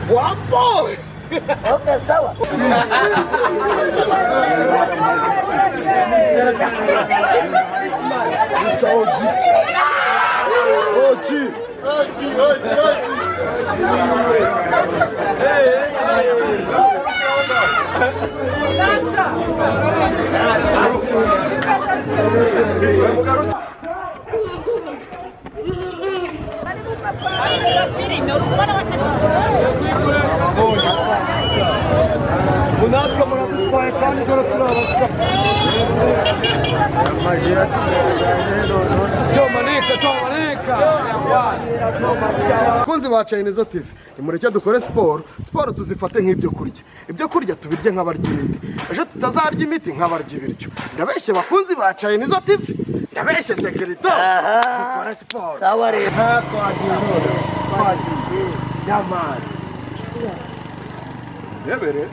Guapo! Okay, sawa. Kunzi ba CHAINIZO TV nimureke dukore siporo tuzifate nk'ibyo kurya ibyo kurya tubirye nk'abarya imiti ejo tutazarya imiti nk'abarya ibiryo ndabeshye bakunzi ba CHAINIZO TV ndabeshye sekirito dukore siporo Sawa rero twagiye nyamara yebere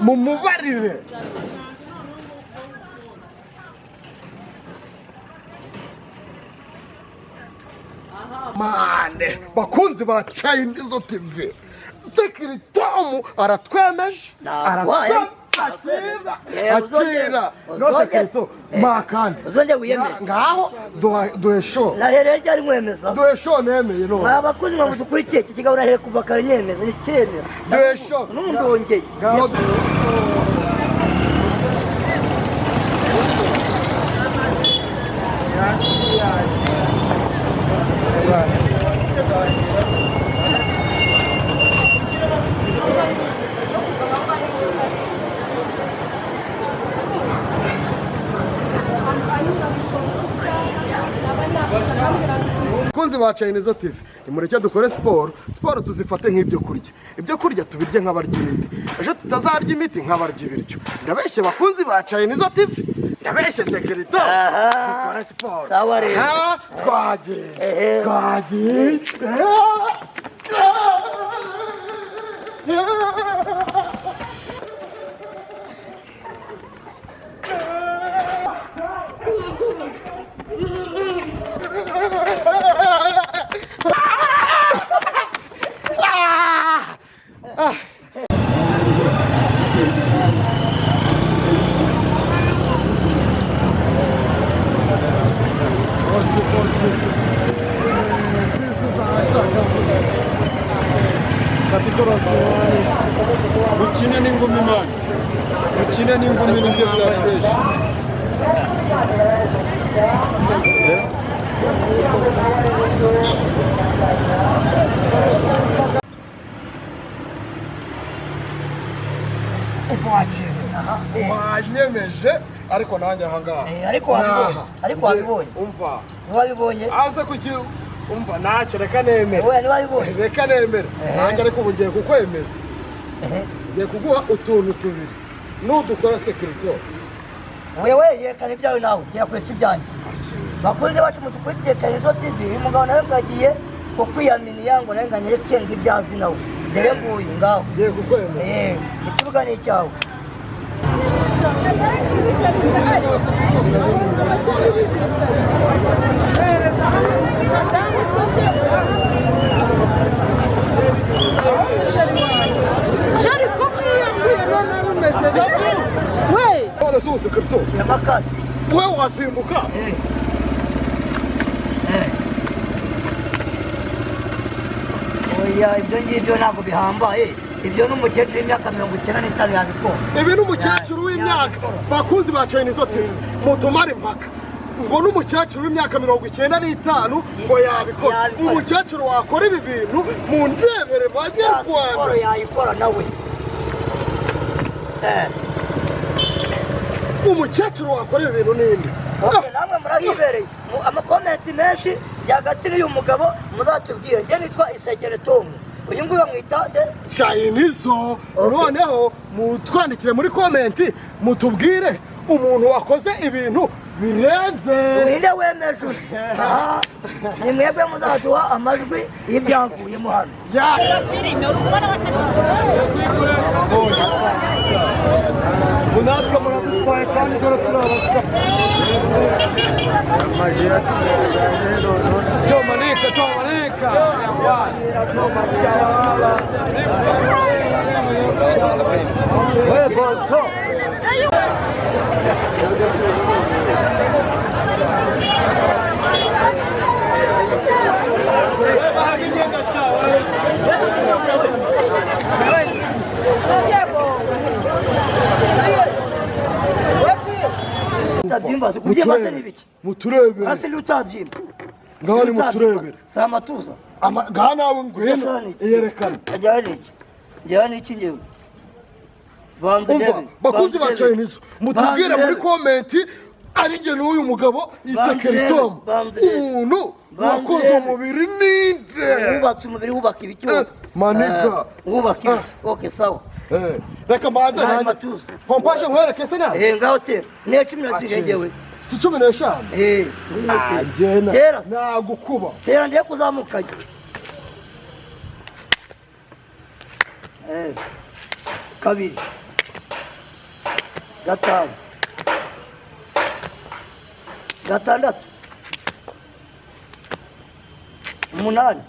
mumubarire mane bakunzi ba CHAINIZO TV sekiritomu aratwemeje akira no sekirito makani uzonje wiyemeye ngaho duhesho nahere ryari mwemeza duhesho nemeye no abakozi mudukurikiye iki kigabo nahere kuva kare nyemeza ni cyemera duhesho n'undongeye ngaho kunzi ba CHAINIZO TV nimureke dukore siporo tuzifate nk'ibyo kurya tubirye nk'abarya imiti ejo tutazarya imiti nk'abarya ibiryo ndabeshye bakunzi ba CHAINIZO TV ndabeshye sekirito dukore siporo sawa rero twagiye Ukine n'ingumi man, ukine n'ingumi n'ibyo bya fresh. wanyemeje ariko nanjye ahangaha ariko wabibonye umva wabibonye aze kuki umva ntacyo reka nemere reka nemere nanjye ariko ubu ngiye kukwemeza ngiye kuguha utuntu tubiri n'udukora sekirito wewe yekana ibyawe nawe ugiye kureka ibyanjye bakunze bacu mudukurikiye CHAINIZO TV uyu mugabo nawe bwagiye ko kwiyaminiya ngo nawe nganyere kenga ibyanzi nawe dore nguyu ngaho ngiye kukwemeza ikibuga ni icyawe wewe wasimbuka oya ibyo ngibyo ntabwo bihambaye ibyo n'umukecuru w'imyaka 95 yabikora ibi n'umukecuru w'imyaka bakunzi ba CHAINIZO TV mutumare impaka ngo n'umukecuru w'imyaka 95 ngo yabikora umukecuru wakora ibi bintu mu ndebere banyarwanda yayikora nawe umukecuru wakora ibi bintu ninde namwe murabibereye amakomenti menshi yagati n'uyu mugabo muzatubwire njye nitwa Isekere Tom uyu nguyu bamwita CHAINIZO noneho mutwandikire muri komenti mutubwire umuntu wakoze ibintu birenze urinde wemeje ni mwebwe muzaduha amajwi y'ibyavuyemo hano natwe muradutwaye kandi dore turabaswa tomanika muturebere hasi n'utabyimba ngaho ni muturebere si amatuza ngaho nawe ngwino yerekana njyewe n'iki ngewe bakunzi ba CHAINIZO mutubwire muri komenti ari njye n'uyu mugabo Isekere Tom umuntu wakoze umubiri ninde wubatse umubiri wubaka ibiki maniga wubaka ibiki oke sawa reka maze nanjye pompashe nkwereke se nawe ngaho tera niyo 12 ngewe si 15 agena tera nagukuba tera ndiye kuzamuka kabiri gatanu gatandatu umunani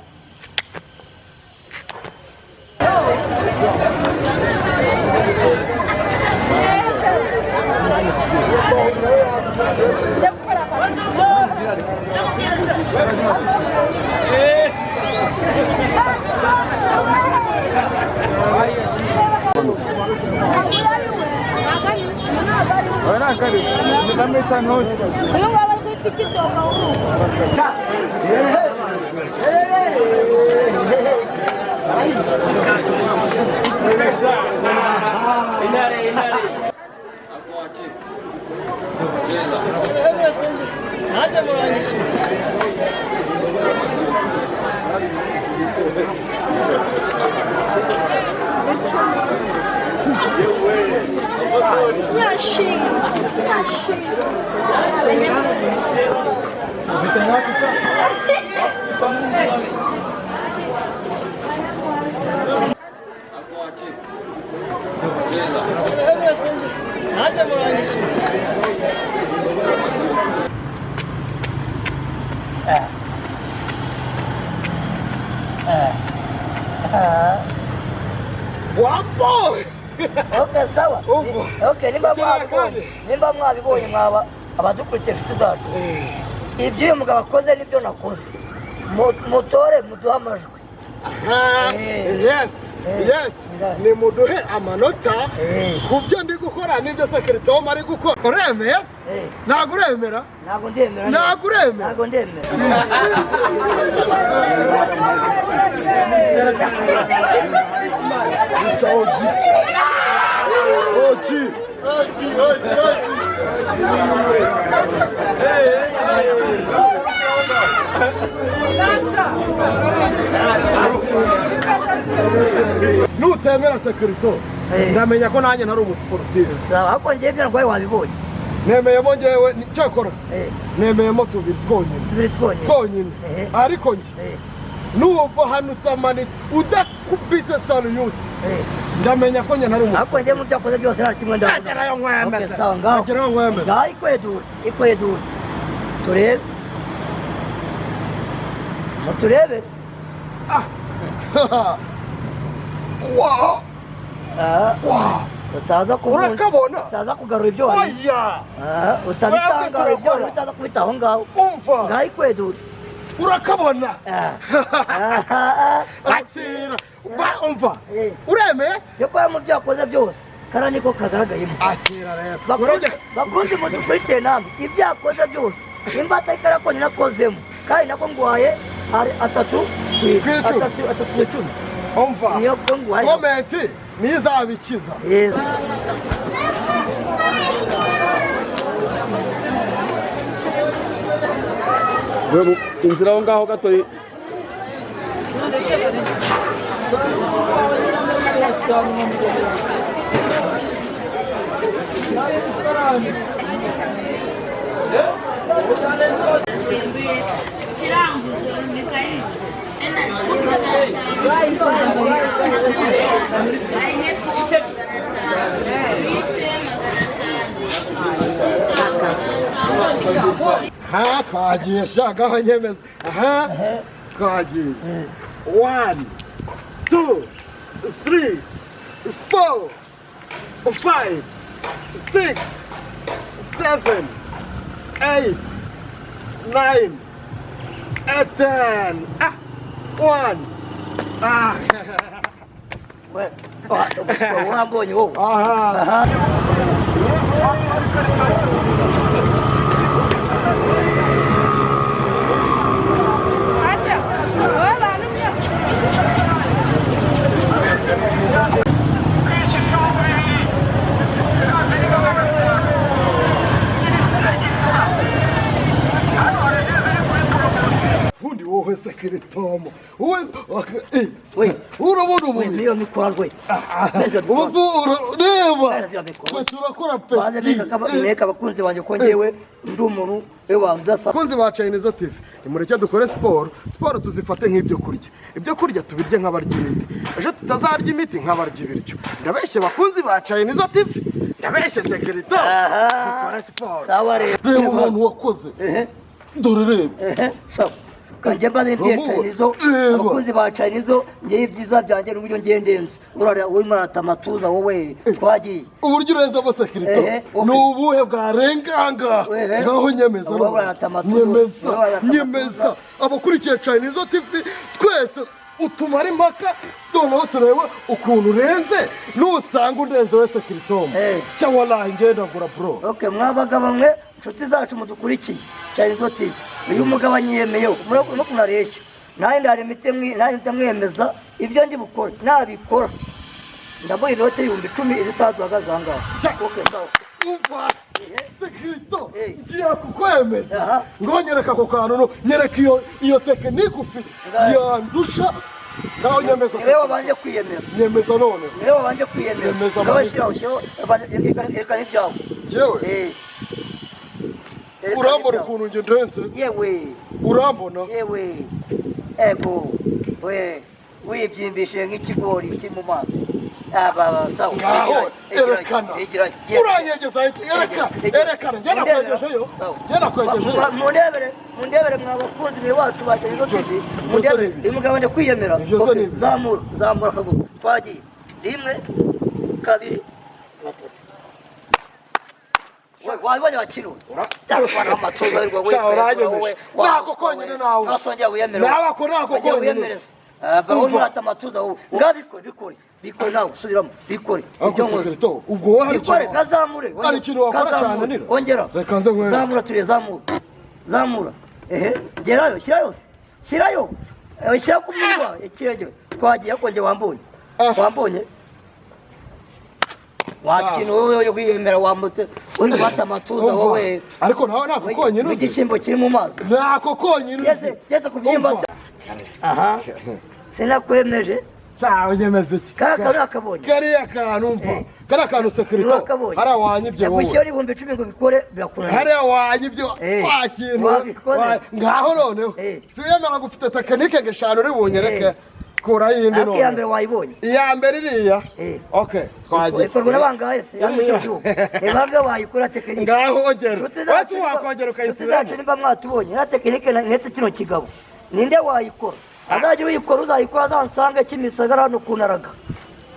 wapo okay sawa okay nimba mwabibonye mwaba abadukurikiye inshuti zacu ibyo uyu mugabo akoze nibyo nakoze mutore muduhe amajwi yes ni muduhe amanota ku byo ndi gukora n'ibyo Isekere Tom ari gukora uremeye ntabwo uremera ntabwo ndemera ntabwo uremera ntabwo ndemera nutemera Isekere Tom ndamenya ko nanjye ntari umusiporutifu sawa ariko njyewe ibyo narwaye wabibonye nemeyemo njyewe cyakora nemeyemo tubiri twonyine ariko njye nuva hano utamanitse udakubise saluyuti ndamenya ko njye ntari umusiporutifu ariko njyewe mu byo akoze byose nta kimwe ndavuga agerayo nkwemeze agerayo nkwemeze ngaho ikwedura turebe muturebe utaza urakabona utaza kugarura ibyo wari utabitanga ibyo wari utaza kubita aho ngaho umva ngaho ikwedura urakabona umva uremeye se cyo kwa mu byakoze byose kara niko kagaragayemo akira rero bakunze mu dukurikiye namwe ibyakoze byose imbata ikarakonye nakozemo kandi nako ngwaye atatu kw'icumi umva niyo ko ngwaye komenti niyo izabikiza inzira aho ngaho gato aha twagiye shagaho nyemeza aha twagiye 1 2 3 4 5 6 7 8 9 10 1 wambonye wowe wowe sekiritomo wowe urabona umuntu niyo mikora rwe ubuzuru reba turakora reka abakunzi banjye ko ngewe ndi umuntu udasa abakunzi ba CHAINIZO TV nimureke dukore siporo tuzifate nk'ibyo kurya ibyo kurya tubirye nk'abarya imiti ejo tutazarya imiti nk'abarya ibiryo ndabeshye abakunzi ba CHAINIZO TV ndabeshye sekiritomo dukore siporo reba umuntu wakoze dore reba sawa kanje mbaze ndiye CHAINIZO abakunzi ba CHAINIZO ngiye ibyiza byanjye n'uburyo ngendenze urara wowe marata amatuza wowe twagiye uburyo ureza abasekirito ni ubuhe bwarenganga ngaho nyemeza abakurikiye CHAINIZO TV twese utumara impaka noneho turebe ukuntu urenze nusanga undenze we sekirito cyangwa ngenda ngura bro okay mwabaga bamwe inshuti zacu mudukurikiye CHAINIZO TV uyu mugabo anyiyemeyeho no kunareshya nawe ndari mitemwe nawe ndamwemeza ibyo ndi bukore nabikora ndamuha inote y'ibihumbi 10 iri saa duhagaze okay sawa umva sekirito ngiye kukwemeza ngo nyereka ako kantu nyereka iyo tekinike ufite yandusha nawe nyemeza rero banje kwiyemera nyemeza none rero banje kwiyemera ngabashiraho reka n'ibyawe jewe urambona ukuntu nge ndenze yewe urambona yewe ego wibyimbishe nk'ikigori kiri mu mazi sawa erekana uranyegeza erekana ngena kwegejeyo mundebere mwabakunzi mwe wacu ba CHAINIZO TV mundebere imugabane kwiyemera zamura akaguru twagiye 1 2 wabonye bakiro cyakwana amatoza wewe nako konyine nawe nasongera wiyemera nawe ko nako konyine baho mwata amatuza wowe bikore nawe usubiramo bikore ibyo nkoze ubwo wowe hari bikore kazamure hari ikintu wakora cyane nira ongera reka nze nkwe zamura turi zamura gerayo shirayo shira ku munwa ikirege twagiye konje wambonye wakino wowe yo kwiyemera wambute uri kwata amatuza wowe ariko nawe nako konyine igishimbo kiri mu mazi nako konyine yeze kubyimba sinakwemeje cyawe nyemeze iki kaka nakabonye kariya kantu umva kariya kantu sekirito hariya wanyibye wowe yagushyira ibihumbi 10 ngo bikore birakunaniye hariya wanyibye wakintu ngaho noneho siyemera gufite tekinike ngeshanu uri bunyereke kora yindi none iya mbere wayibonye iya mbere iriya okay twagiye ikorwa n'abangahe se ebaga wayikora tekinike ngaho ongera wese wakongera ukayisubiramo zacu nimba mwatubonye na tekinike nete kino kigabo ninde wayikora azajya uyikora uzayikora azansange kimisagara hano kunaraga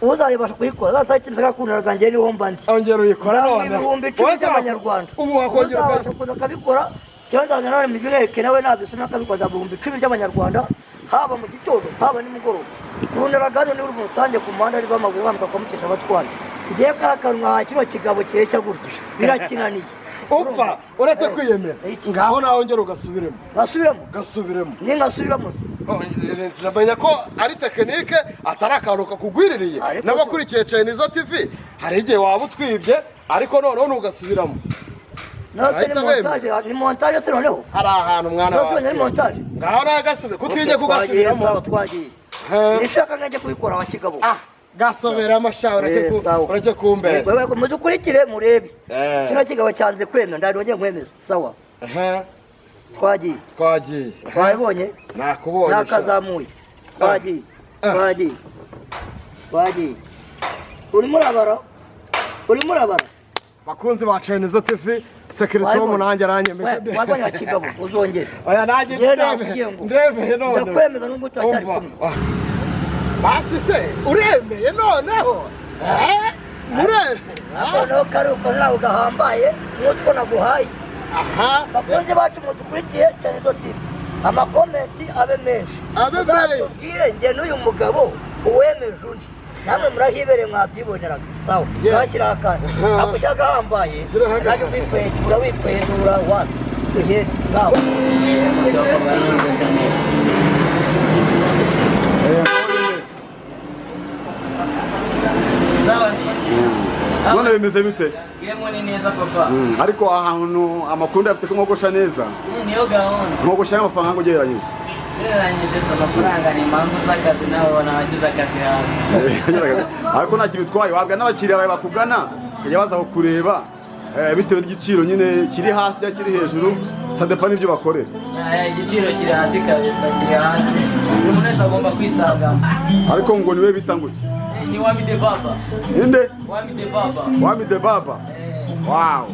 uzayibasha kuyikora azasanga kimisagara kunaraga njye niho mba ndi ongera uyikora none ibihumbi 10 by'amanyarwanda ubu wakongera ukabikora cyangwa none mu bireke nawe nabisuna akabikoza ibihumbi 10 by'amanyarwanda haba mu gitondo haba nimugoroba kurundaraga hano niba uri umusange ku muhanda ari bamaguru bambika kwamukesha abatwara ngiye karakanwa kino kigabo kireshya gutya birakinaniye upfa uretse kwiyemera ngaho nawe ongera ugasubiremo gasubiremo ni ngasubiramo ndamenya ko ari tekinike atari akantu kakugwiririye n'abakurikiye CHAINIZO TV hari igihe waba utwibye ariko noneho nugasubiramo nose ni montage se noneho hari ahantu mwana wawe nose ni montage ngaho nawe gasubire kutinye kugasubiramo twagiye nishaka ngajye kubikora wa kigabo gasubira amasha urake kumbeza wewe mudukurikire murebe kino kigabo cyanze kwemera ndari ngiye kwemeza sawa twagiye twabonye nakubonye nakazamuye twagiye urimo urabara bakunzi ba CHAINIZO TV sekirite w'umunange aranyemeje wabonye kigabo uzongera oya nanjye ndebeye none ndakwemeza nubwo turacyari kumwe basi se uremeye noneho noneho kari ukoze ugahambaye nk'utwo naguhaye bakunze bacu mudukurikiye CHAINIZO TV amakomenti abe menshi tubwire njye n'uyu mugabo uwemeje undi namwe murahibereye mwabyiboneraga sawa bashyiraho akantu agushaka ahambaye nanjye urawikwedura wapi tugende ngaho none bimeze bite Yemo ni neza papa ariko ahantu amakuru afite ko mwogosha neza niyo gahunda mwogosha amafaranga ugereranyije amafaranga ni impamvu z'akazi nawe ubona abagize akazi hawe ariko nta kibitwaye wabwa n'abakiriya bawe bakugana kujya baza kukureba bitewe n'igiciro nyine kiri hasi cyangwa kiri hejuru sadepa n'ibyo bakorera igiciro kiri hasi kabisa kiri hasi buri muntu wese agomba kwisangamo ariko ngo niwe bitanguke ni wamide baba inde wamide baba wow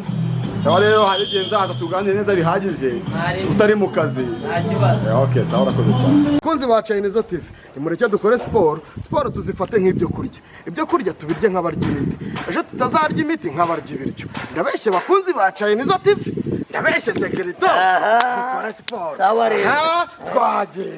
sawa rero hari igihe nzaza tuganire neza bihagije utari mu kazi nta kibazo okay sawa urakoze cyane kunzi ba CHAINIZO TV nimureke dukore siporo tuzifate nk'ibyo kurya tubirye nk'abarya imiti ejo tutazarya imiti nk'abarya ibiryo ndabeshye bakunzi ba CHAINIZO TV ndabeshye sekirite dukore siporo sawa rero twagiye